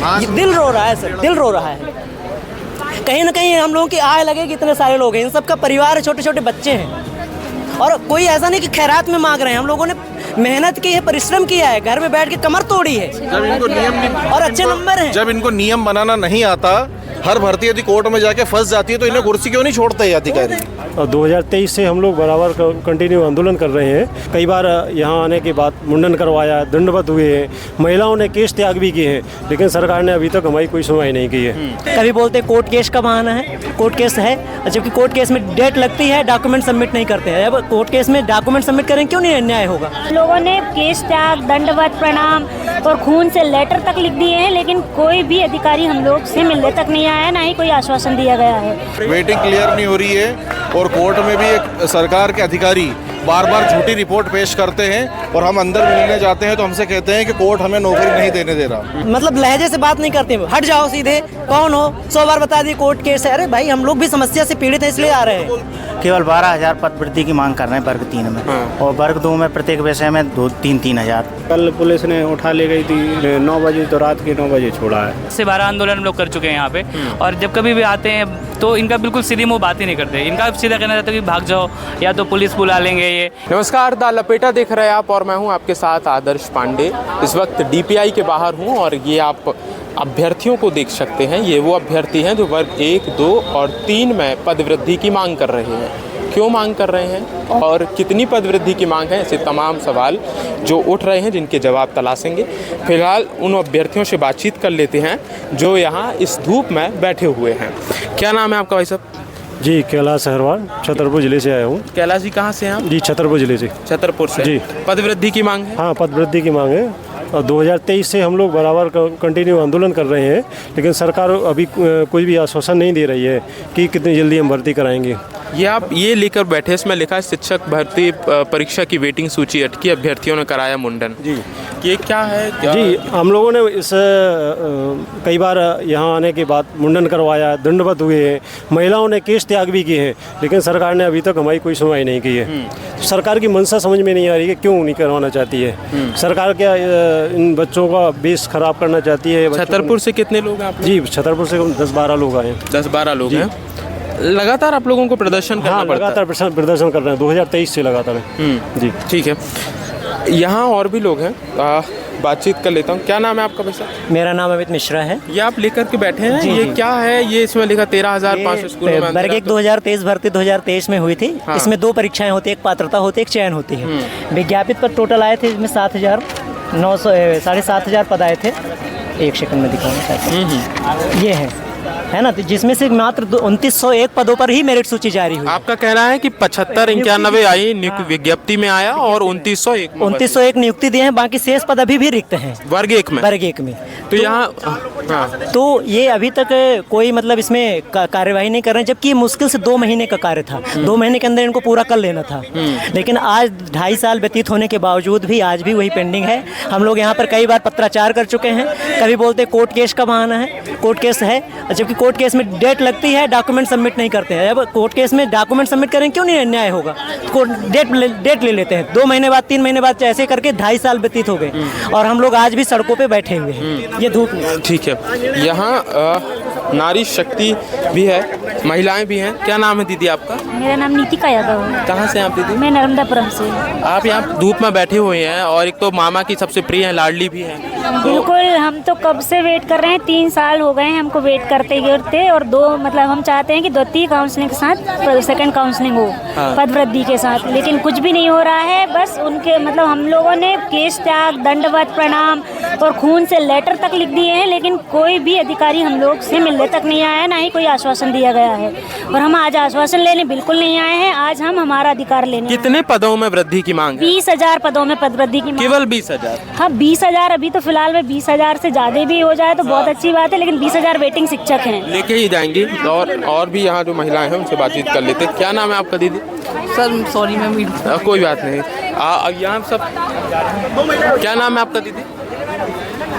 दिल रो रहा है सर, दिल रो रहा है। कहीं ना कहीं हम लोगों की आय लगेगी, इतने सारे लोग हैं, इन सबका परिवार है, छोटे छोटे बच्चे हैं, और कोई ऐसा नहीं कि खैरात में मांग रहे हैं। हम लोगों ने मेहनत की है, परिश्रम किया है, घर में बैठ के कमर तोड़ी है, जब इनको नियम और अच्छे नंबर हैं। जब इनको नियम बनाना नहीं आता, हर भर्ती यदि कोर्ट में जाके फंस जाती है, तो इन्हें कुर्सी क्यों नहीं छोड़ते ये अधिकारी? और 2023 से हम लोग बराबर कंटिन्यू आंदोलन कर रहे हैं। कई बार यहाँ आने के बाद मुंडन करवाया, दंडवत हुए हैं, महिलाओं ने केस त्याग भी किए हैं, लेकिन सरकार ने अभी तक हमारी कोई सुनवाई नहीं की है। कभी बोलते हैं कोर्ट केस का बहाना है, कोर्ट केस है, जबकि कोर्ट केस में डेट लगती है, डॉक्यूमेंट सबमिट नहीं करते हैं। अब कोर्ट केस में डॉक्यूमेंट सबमिट करें, क्यों नहीं अन्याय होगा? लोगों ने केस त्याग, दंडवत प्रणाम और खून से लेटर तक लिख दिए हैं, लेकिन कोई भी अधिकारी हम लोग से मिलने तक नहीं आया, ना ही कोई आश्वासन दिया गया है। वेटिंग क्लियर नहीं हो रही है, और कोर्ट में भी एक सरकार के अधिकारी बार बार झूठी रिपोर्ट पेश करते हैं, और हम अंदर मिलने जाते हैं तो हमसे कहते हैं कि कोर्ट हमें नौकरी नहीं देने दे रहा। मतलब लहजे से बात नहीं करते, हट जाओ सीधे, कौन हो, 100 बार बता दिए कोर्ट केस है। अरे भाई, हम लोग भी समस्या से पीड़ित हैं, इसलिए आ रहे हैं। केवल 12,000 पद वृद्धि की मांग कर रहे हैं वर्ग 3 में, और वर्ग 2 में प्रत्येक विषय में 2-3 हज़ार। कल पुलिस ने उठा ले गई थी 9 बजे, तो रात के 9 बजे छोड़ा है। से 12 आंदोलन हम लोग कर चुके हैं यहाँ पे, और जब कभी भी आते हैं तो इनका बिल्कुल सीधी मुँह बात ही नहीं करते। इनका सीधा कहना रहता है कि भाग जाओ, या तो पुलिस बुला लेंगे ये। नमस्कार, द लपेटा देख रहे हैं आप, और मैं हूं आपके साथ आदर्श पांडे। इस वक्त डीपीआई के बाहर हूं, और ये आप अभ्यर्थियों को देख सकते हैं। ये वो अभ्यर्थी हैं जो वर्ग 1, 2 और 3 में पद वृद्धि की मांग कर रहे हैं। क्यों मांग कर रहे हैं और कितनी पद वृद्धि की मांग है, ऐसे तमाम सवाल जो उठ रहे हैं, जिनके जवाब तलाशेंगे। फिलहाल उन अभ्यर्थियों से बातचीत कर लेते हैं जो यहाँ इस धूप में बैठे हुए हैं। क्या नाम है आपका भाई साहब? जी, कैलाश अग्रवाल, छतरपुर जिले से आया हूँ। कैलाश जी, कहाँ से हैं आप? जी, छतरपुर जिले से। छतरपुर से जी। पद वृद्धि की मांग है? हाँ, पद वृद्धि की मांग है, और 2023 से हम लोग बराबर कंटिन्यू आंदोलन कर रहे हैं, लेकिन सरकार अभी कोई भी आश्वासन नहीं दे रही है कि कितनी जल्दी हम भर्ती कराएंगे। ये आप ये लेकर बैठे, इसमें लिखा है शिक्षक भर्ती परीक्षा की वेटिंग सूची अटकी, अभ्यर्थियों ने कराया मुंडन। जी, ये क्या है? जी, हम लोगों ने इस कई बार यहाँ आने के बाद मुंडन करवाया, दंडवत हुए हैं, महिलाओं ने केस त्याग भी किए हैं, लेकिन सरकार ने अभी तक हमारी कोई सुनवाई नहीं की है। सरकार की मंशा समझ में नहीं आ रही है, क्यों नहीं करवाना चाहती है सरकार? क्या इन बच्चों का बेस खराब करना चाहती है? छतरपुर से कितने लोग हैं आप? जी, छतरपुर से 10-12 लोग आए हैं। 10-12 लोग हैं। लगातार आप लोगों को प्रदर्शन करना पड़ता है? लगातार प्रदर्शन कर रहे हैं, 2023 से लगातार है। जी, ठीक है। यहाँ और भी लोग हैं, बातचीत कर लेता हूँ। क्या नाम है आपका भैया? मेरा नाम अमित मिश्रा है। ये आप लेकर के बैठे हैं, ये क्या है? ये इसमें लिखा 13,500 स्कूल में वर्ग 1 2023 भर्ती 2023 में हुई थी। हाँ। इसमें 2 परीक्षाएं होती है, एक पात्रता होती है, एक चयन होती है। विज्ञापित पर टोटल आए थे इसमें 7,000 पद आए थे। एक सेकंड में दिखाऊंगा शायद। ये है ना, तो जिसमें से मात्र 2,901 पदों पर ही मेरिट सूची जारी हुई। आपका कहना है कि 75-91 आई विज्ञप्ति में आया, और 2,901 नियुक्ति दिए हैं, बाकी शेष पद अभी भी रिक्त हैं वर्ग 1 में। वर्ग 1 में तो यहाँ तो ये अभी तक कोई मतलब इसमें कार्यवाही नहीं कर रहे हैं, जबकि मुश्किल से 2 महीने का कार्य था। 2 महीने के अंदर इनको पूरा कर लेना था, लेकिन आज 2.5 साल व्यतीत होने के बावजूद भी आज भी वही पेंडिंग है। हम लोग यहाँ पर कई बार पत्राचार कर चुके हैं। कभी बोलते हैं कोर्ट केस का बहाना है, कोर्ट केस है, जबकि कोर्ट केस में डेट लगती है, डॉक्यूमेंट सबमिट नहीं करते हैं। अब कोर्ट केस में डॉक्यूमेंट सबमिट करें, क्यों नहीं अन्याय होगा? कोर्ट डेट ले लेते हैं, 2 महीने बाद, 3 महीने बाद, ऐसे करके 2.5 साल व्यतीत हो गए, और हम लोग आज भी सड़कों पे बैठे हुए हैं ये धूप में। ठीक है। यहाँ नारी शक्ति भी है, महिलाएं भी हैं। क्या नाम है दीदी आपका? मेरा नाम नीतिका यादव है। कहाँ से हैं आप दीदी? मैं नर्मदापुरम से। आप यहाँ धूप में बैठे हुए हैं, और एक तो मामा की सबसे प्रिय है, लाडली भी है। बिल्कुल, हम तो कब से वेट कर रहे हैं, 3 साल हो गए हैं हमको वेट करते करते, और 2 मतलब हम चाहते हैं कि 2 काउंसलिंग के साथ सेकंड काउंसलिंग हो पद वृद्धि के साथ, लेकिन कुछ भी नहीं हो रहा है। बस उनके मतलब हम लोगों ने केस त्याग, दंडवत प्रणाम और खून से लेटर तक लिख दिए हैं, लेकिन कोई भी अधिकारी हम लोग से मिलने तक नहीं आया, ना ही कोई आश्वासन दिया गया है। और हम आज आश्वासन लेने बिल्कुल नहीं आए हैं, आज हम हमारा अधिकार लेने। कितने पदों में वृद्धि की मांग है? 20,000 पदों में पद वृद्धि की मांग। केवल 20,000? हाँ, 20,000 अभी तो फिलहाल में 20,000 से ज्यादा भी हो जाए तो बहुत अच्छी बात है, लेकिन 20,000 वेटिंग शिक्षक हैं। लेके ही जाएंगे। और भी यहाँ जो महिलाएं हैं उनसे बातचीत कर लेते हैं। क्या नाम है आपका दीदी? सर सॉरी मैम, कोई बात नहीं। यहाँ सब क्या नाम है आपका दीदी?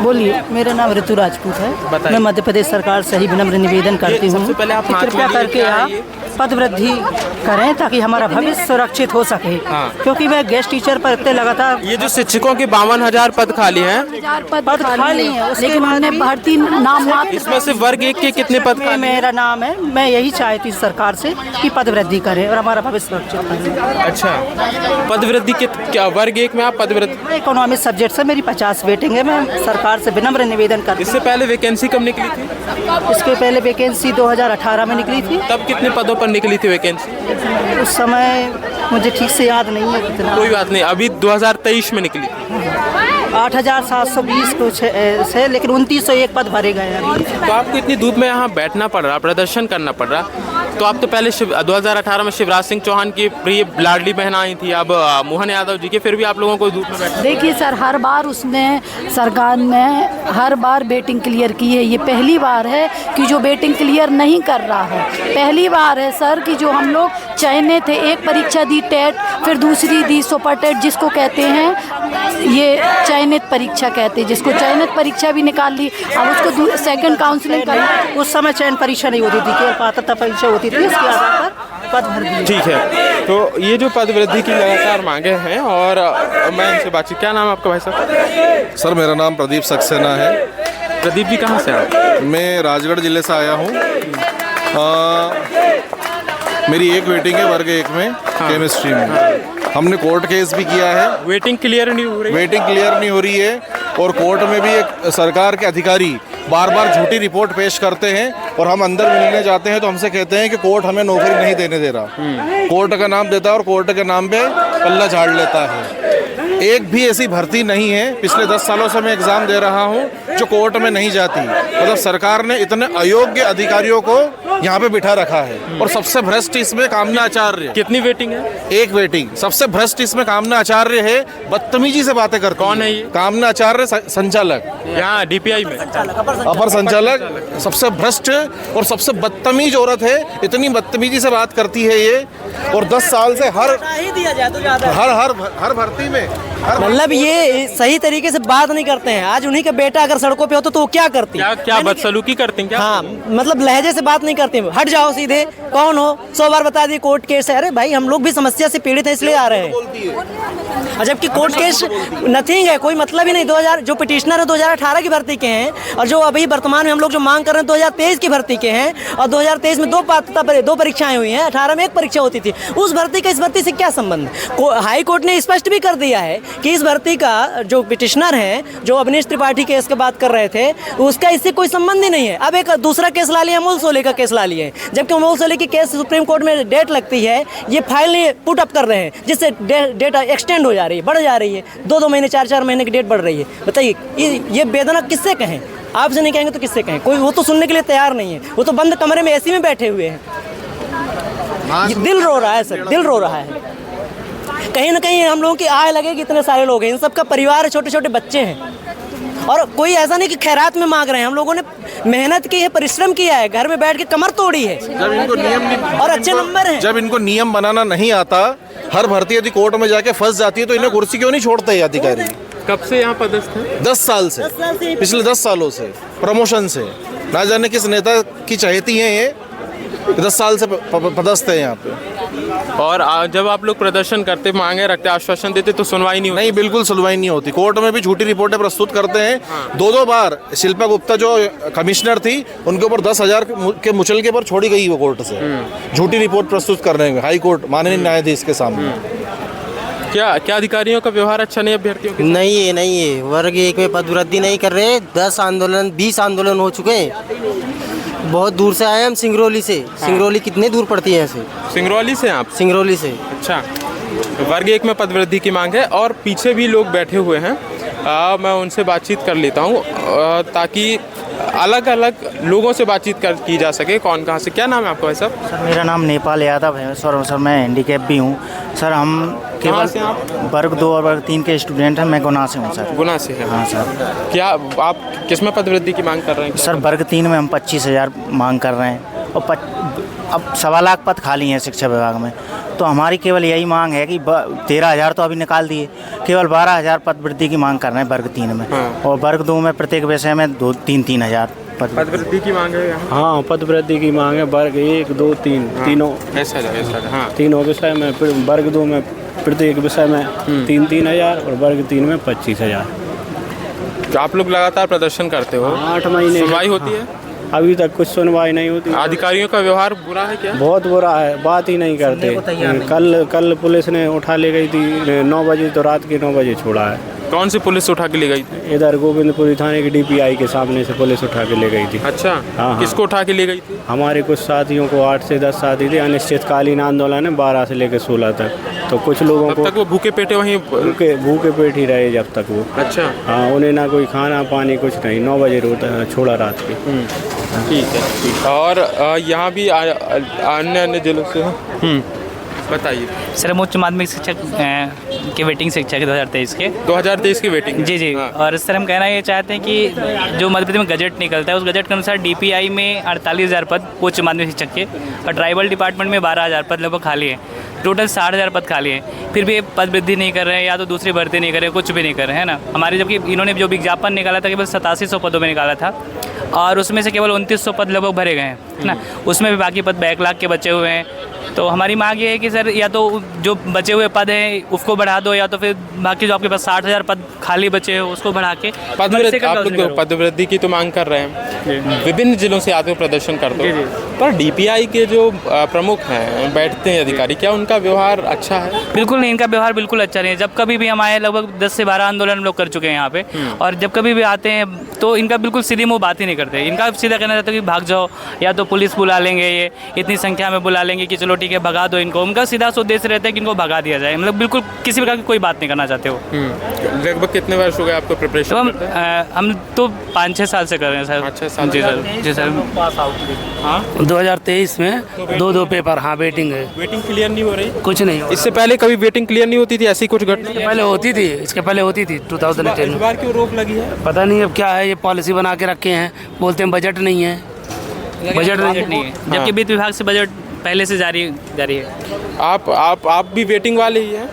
बोलिए। मेरा नाम ऋतु राजपूत है। बताइए। मैं मध्य प्रदेश सरकार से ही विनम्र निवेदन करती हूँ सबसे पहले आप कि हाथ में कृपया लिए करके क्या आप है ये? पद वृद्धि करें ताकि हमारा भविष्य सुरक्षित हो सके। हाँ। क्योंकि मैं गेस्ट टीचर पर इतने लगातार ये जो शिक्षकों के 52,000 पद खाली हैं, पद खाली हैं, उसके बाद भर्ती नाम मात्र इसमें से वर्ग 1 के कितने पद में खाली हैं? मेरा नाम है। मैं यही चाहती हूँ सरकार से कि पद वृद्धि करें और हमारा भविष्य सुरक्षित करें। अच्छा, पद वृद्धि के क्या वर्ग 1 में आप पद वृद्धि? इकोनॉमिक्स सब्जेक्ट से मेरी 50 वेटिंग है। मैं सरकार से विनम्र निवेदन करती इससे पहले वैकेंसी कब निकली थी? हूँ। इसके पहले वैकेंसी 2018 में निकली थी। तब कितने पदों पर निकली थी वैकेंसी? उस समय मुझे ठीक से याद नहीं है कितना। कोई बात नहीं, अभी 2023 में निकली। 8,720 कुछ है, लेकिन 2901 पद भरे गए हैं अभी। तो आपको इतनी धूप में यहाँ बैठना पड़ रहा, प्रदर्शन करना पड़ रहा, तो आप तो पहले 2018 में शिवराज सिंह चौहान की प्रिय लाडली बहन आई थी, अब मोहन यादव जी के, फिर भी आप लोगों को धूप में बैठना। देखिए सर, हर बार उसने सरकार ने हर बार बेटिंग क्लियर की है। ये पहली बार है कि जो बेटिंग क्लियर नहीं कर रहा है। पहली बार है सर कि जो हम लोग चयनित थे, एक परीक्षा दी टेट, फिर दूसरी दी सुपर टेट, जिसको कहते हैं ये चयनित परीक्षा कहते हैं, जिसको चयनित परीक्षा भी निकाल ली, अब उसको सेकंड काउंसलिंग कर। उस समय चयन परीक्षा नहीं होती थी, केवल पात्रता परीक्षा होती थी। इसके आधार पर पद भर दिए। ठीक है, तो ये जो पद वृद्धि की लगातार मांगे हैं और मैं इनसे बातचीत। क्या नाम है आपका भाई साहब? सर मेरा नाम प्रदीप सक्सेना है। प्रदीप जी कहाँ से आप? मैं राजगढ़ ज़िले से आया हूँ। मेरी एक वेटिंग है वर्ग 1 में, केमिस्ट्री में। हमने कोर्ट केस भी किया है। वेटिंग क्लियर नहीं हो रही? वेटिंग क्लियर नहीं हो रही है और कोर्ट में भी एक सरकार के अधिकारी बार बार झूठी रिपोर्ट पेश करते हैं और हम अंदर मिलने जाते हैं तो हमसे कहते हैं कि कोर्ट हमें नौकरी नहीं देने दे रहा। कोर्ट का नाम देता है और कोर्ट के नाम पे पल्ला झाड़ लेता है। एक भी ऐसी भर्ती नहीं है, पिछले 10 सालों से मैं एग्ज़ाम दे रहा हूँ, जो कोर्ट में नहीं जाती। मतलब सरकार ने इतने अयोग्य अधिकारियों को यहाँ पे बिठा रखा है। और सबसे भ्रष्ट इसमें कामना आचार्य। कितनी वेटिंग है? एक वेटिंग। सबसे भ्रष्ट इसमें कामना आचार्य है, बदतमीजी से बातें करती। कौन है ये? कामना आचार्य संचालक, यहाँ DPI में अपर संचालक। सबसे भ्रष्ट और सबसे बदतमीज औरत है। इतनी बदतमीजी से बात करती है ये। और 10 साल से हर भर्ती में मतलब ये सही तरीके से बात नहीं करते हैं। आज उन्हीं का बेटा अगर सड़कों पे होता तो वो क्या करती? क्या बदसलूकी करती हैं क्या? हाँ, मतलब लहजे से बात नहीं करते। हट जाओ सीधे, कौन हो, 100 बार बता दिए कोर्ट केस है। अरे भाई, हम लोग भी समस्या से पीड़ित हैं, इसलिए आ रहे हैं। जबकि कोर्ट केस नथिंग है, कोई मतलब ही नहीं। 2000 जो पिटिशनर है 2018 की भर्ती के हैं और जो अभी वर्तमान में हम लोग जो मांग कर रहे हैं 2023 की भर्ती के हैं। और 2023 में 2 परीक्षाएं हुई हैं, 18 में 1 परीक्षा होती थी। उस भर्ती का इस भर्ती से क्या संबंध? हाई कोर्ट ने स्पष्ट भी कर दिया है कि इस भर्ती का जो पिटिशनर है, जो अवनीश त्रिपाठी केस की बात कर रहे थे, उसका इससे कोई संबंध ही नहीं है। अब एक दूसरा केस ला लिया, अमोल सोले का केस ला लिए, जबकि अमोल सोले की केस सुप्रीम कोर्ट में डेट लगती है, ये फाइल नहीं पुट अप कर रहे हैं, जिससे डेट एक्सटेंड हो जा रही है, बढ़ जा रही है। 2-2 महीने 4-4 महीने की डेट बढ़ रही है। बताइए, ये वेदना किससे कहें? आपसे नहीं कहेंगे तो किससे कहें? कोई वो तो सुनने के लिए तैयार नहीं है। वो तो बंद कमरे में एसी में बैठे हुए हैं। दिल रो रहा है सर, दिल रो रहा है। कहीं ना कहीं हम लोगों की आय लगेगी, इतने सारे लोग हैं, इन सबका परिवार है, छोटे छोटे बच्चे हैं। और कोई ऐसा नहीं कि खैरात में मांग रहे हैं। हम लोगों ने मेहनत की है, परिश्रम किया है, घर में बैठ के कमर तोड़ी है। जब इनको नियम और अच्छे नंबर हैं। जब इनको नियम बनाना नहीं आता, हर भर्ती यदि कोर्ट में जाके फंस जाती है तो इन्हें कुर्सी क्यों नहीं छोड़ते ये अधिकारी? कब से यहाँ पदस्थ है? 10 साल से, पिछले 10 सालों से प्रमोशन से। ना जाने किस नेता की चहेती हैं ये, 10 साल से पदस्थ है यहाँ पे। और जब आप लोग प्रदर्शन करते, मांगे रखते, आश्वासन देते तो सुनवाई नहीं होती? नहीं, बिल्कुल सुनवाई नहीं होती। कोर्ट में भी झूठी रिपोर्टें प्रस्तुत करते हैं। 2-2 बार शिल्पा गुप्ता जो कमिश्नर थी, उनके ऊपर 10,000 के मुचलके पर छोड़ी गई वो कोर्ट से, झूठी रिपोर्ट प्रस्तुत करने में, हाई कोर्ट माननीय न्यायाधीश के सामने। क्या अधिकारियों का व्यवहार अच्छा नहीं अभ्यर्थियों के? नहीं है। वर्ग 1 में पद वृद्धि नहीं कर रहे। 20 आंदोलन हो चुके हैं। बहुत दूर से आए हम, सिंगरौली से। सिंगरौली कितने दूर पड़ती है ऐसे? सिंगरौली से आप? सिंगरौली से। अच्छा, वर्ग 1 में पद वृद्धि की मांग है और पीछे भी लोग बैठे हुए हैं। मैं उनसे बातचीत कर लेता हूँ ताकि अलग अलग लोगों से बातचीत की जा सके। कौन कहाँ से? क्या नाम है आपका भाई साहब? सर मेरा नाम नेपाल यादव है सर मैं हैंडीकैप भी हूँ सर। हम कहाँ से आप? वर्ग 2 और वर्ग 3 के स्टूडेंट हैं। मैं गुना से हूँ सर। गुना से है? हाँ सर। क्या आप किस में पद वृद्धि की मांग कर रहे हैं? सर वर्ग 3 में हम 25,000 मांग कर रहे हैं और अब 1.25 लाख पद खाली हैं शिक्षा विभाग में। तो हमारी केवल यही मांग है कि 13,000 तो अभी निकाल दिए, केवल 12,000 पद वृद्धि की मांग कर रहे हैं वर्ग 3 में। और वर्ग 2 में प्रत्येक विषय में 2-3 हज़ार पद वृद्धि की मांग है यहाँ? हाँ, पद वृद्धि की मांग है। वर्ग 1, 2, 3 तीनों ऐसा हाँ, तीनों विषय में। वर्ग 2 में प्रत्येक विषय में 3-3 हज़ार और वर्ग 3 में 25,000। आप लोग लगातार प्रदर्शन करते हो? 8 महीने सुनवाई होती है? अभी तक कुछ सुनवाई नहीं होती। अधिकारियों का व्यवहार बुरा है क्या? बहुत बुरा है, बात ही नहीं करते। कल पुलिस ने उठा ले गई थी 9 बजे, तो रात के 9 बजे छोड़ा है। कौन सी पुलिस उठा के ले गई थी? इधर गोविंदपुरी थाने की DPI के सामने से पुलिस उठा के ले गई थी। अच्छा, हाँ। किसको उठा के ले गई थी? हमारे कुछ साथियों को 8 से 10 साथी थे। अनिश्चितकालीन आंदोलन है 12 से लेकर 16 तक। तो कुछ लोगों को तक वो भूखे पेटे वहीं भूखे पेट ही रहे जब तक वो। अच्छा, हाँ, उन्हें ना कोई खाना पानी कुछ नहीं। 9 बजे छोड़ा रात के। ठीक है। और यहाँ भी अन्य जिलों से बताइए। सर हम उच्च माध्यमिक शिक्षक के वेटिंग शिक्षक 2023 की वेटिंग। जी जी। और सर हम कहना ये चाहते हैं कि जो मध्य प्रदेश में गजट निकलता है उस गजट के अनुसार DPI में 48,000 पद उच्च माध्यमिक शिक्षक के और ट्राइबल डिपार्टमेंट में 12,000 पद लगभग खाली है। टोटल 60,000 पद खाली हैं। फिर भी ये पद वृद्धि नहीं कर रहे हैं या तो दूसरी भर्ती नहीं कर रहे हैं, कुछ भी नहीं कर रहे हैं ना। हमारे जबकि इन्होंने जो विज्ञापन निकाला था केवल 8700 पदों में निकाला था और उसमें से केवल 2900 पद लगभग भरे गए हैं ना। उसमें भी बाकी पद बैकलॉग के बचे हुए हैं। तो हमारी मांग ये है कि सर या तो जो बचे हुए पद हैं उसको बढ़ा दो या तो फिर बाकी जो आपके पास 60,000 पद खाली बचे हो उसको बढ़ा के आप लोग पद वृद्धि की तो मांग कर रहे हैं, विभिन्न जिलों से आते हो प्रदर्शन करते हो, पर DPI के जो प्रमुख हैं बैठते हैं अधिकारी, क्या उनका व्यवहार अच्छा है? बिल्कुल नहीं, इनका व्यवहार बिल्कुल अच्छा नहीं है। जब कभी भी हम आए लगभग 10 से 12 आंदोलन हम लोग कर चुके हैं यहाँ पे और जब कभी भी आते हैं तो इनका बिल्कुल सीधी मुँह बात ही नहीं करते। इनका सीधा कहना चाहता है कि भाग जाओ या तो पुलिस बुला लेंगे, ये इतनी संख्या में बुला लेंगे कि चलो ठीक है भगा दो इनको। उनका सीधा उद्देश्य रहता है कि इनको भगा दिया जाए। मतलब बिल्कुल किसी प्रकार की कोई बात नहीं करना चाहते हो। लगभग कितने वर्ष हो गए आपको प्रिपरेशन? हम तो 5-6 साल से कर रहे हैं सर। 5-6 साल? जी सर, जी सर। हाँ, 2023 में 2 पेपर। हाँ, वेटिंग है। वेटिंग क्लियर नहीं हो रही? कुछ नहीं हो। इससे पहले कभी वेटिंग क्लियर नहीं होती थी? ऐसी कुछ घटना पहले होती थी, इसके पहले होती थी 2010 में। इस बार क्यों रोक लगी है? पता नहीं अब क्या है, ये पॉलिसी बना के रखे हैं, बोलते हैं बजट नहीं है। बजट नहीं है, जबकि वित्त विभाग से बजट पहले से जारी है। आप भी वेटिंग वाले ही हैं?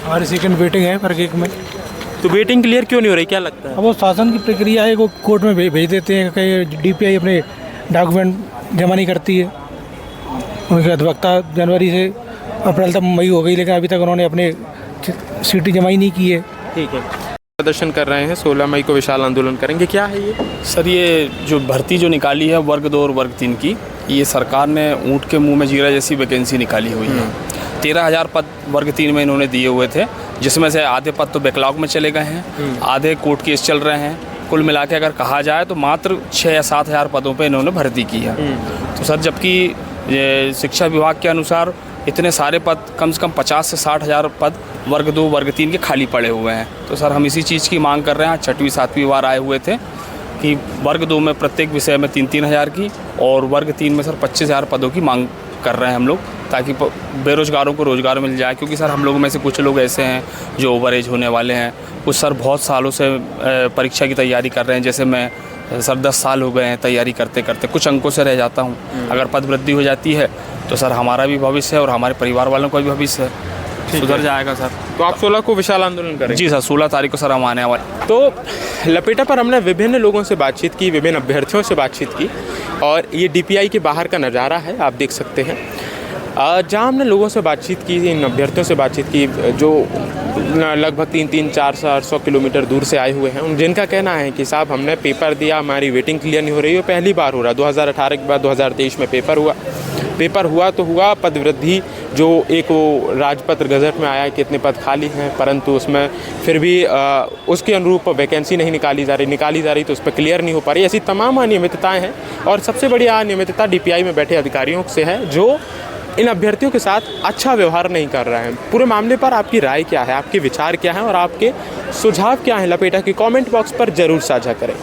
हमारी सेकंड वेटिंग है वर्ग 1 में। तो वेटिंग क्लियर क्यों नहीं हो रही, क्या लगता है? अब वो शासन की प्रक्रिया है, वो कोर्ट में भेज देते हैं। कहीं DPI अपने डॉक्यूमेंट जमा नहीं करती है। उनके अधिवक्ता जनवरी से अप्रैल तक मई हो गई, लेकिन अभी तक उन्होंने अपने सीटी जमा ही नहीं की है। ठीक है। प्रदर्शन कर रहे हैं, 16 मई को विशाल आंदोलन करेंगे, क्या है ये? सर ये जो भर्ती जो निकाली है वर्ग 2 और वर्ग 3 की, ये सरकार ने ऊँट के मुंह में जीरा जैसी वैकेंसी निकाली हुई है। 13,000 पद वर्ग 3 में इन्होंने दिए हुए थे, जिसमें से आधे पद तो बैकलॉग में चले गए हैं, आधे कोर्ट केस चल रहे हैं। कुल मिला के अगर कहा जाए तो मात्र 6 या 7 हज़ार पदों पे इन्होंने भर्ती की है। तो सर जबकि शिक्षा विभाग के अनुसार इतने सारे पद, कम से कम 50 से 60 हज़ार पद वर्ग 2 वर्ग 3 के खाली पड़े हुए हैं। तो सर हम इसी चीज़ की मांग कर रहे हैं। 6वीं 7वीं बार आए हुए थे कि वर्ग 2 में प्रत्येक विषय में 3-3 हज़ार की और वर्ग 3 में सर 25,000 पदों की मांग कर रहे हैं हम लोग, ताकि बेरोजगारों को रोज़गार मिल जाए। क्योंकि सर हम लोगों में से कुछ लोग ऐसे हैं जो ओवर एज होने वाले हैं, कुछ सर बहुत सालों से परीक्षा की तैयारी कर रहे हैं। जैसे मैं सर 10 साल हो गए हैं तैयारी करते करते, कुछ अंकों से रह जाता हूँ। अगर पद वृद्धि हो जाती है तो सर हमारा भी भविष्य है और हमारे परिवार वालों का भी भविष्य है, सुधर जाएगा सर। तो आप 16 को विशाल आंदोलन करेंगे? जी सर, 16 तारीख को सर हम आने वाले। तो लपेटा पर हमने विभिन्न लोगों से बातचीत की, विभिन्न अभ्यर्थियों से बातचीत की और ये DPI के बाहर का नज़ारा है, आप देख सकते हैं। जहाँ हमने लोगों से बातचीत की, इन अभ्यर्थियों से बातचीत की जो लगभग 300-400 किलोमीटर दूर से आए हुए हैं, जिनका कहना है कि साहब हमने पेपर दिया, हमारी वेटिंग क्लियर नहीं हो रही है। पहली बार हो रहा है, 2018 के बाद 2023 में पेपर हुआ तो हुआ। पद वृद्धि जो एक वो राजपत्र गजट में आया है कितने पद खाली हैं, परंतु उसमें फिर भी उसके अनुरूप वैकेंसी नहीं निकाली जा रही तो उस पर क्लियर नहीं हो पा रही। ऐसी तमाम अनियमितताएँ हैं और सबसे बड़ी अनियमितता DPI में बैठे अधिकारियों से है जो इन अभ्यर्थियों के साथ अच्छा व्यवहार नहीं कर रहे हैं। पूरे मामले पर आपकी राय क्या है, आपके विचार क्या हैं और आपके सुझाव क्या हैं, लपेटा के कमेंट बॉक्स पर ज़रूर साझा करें।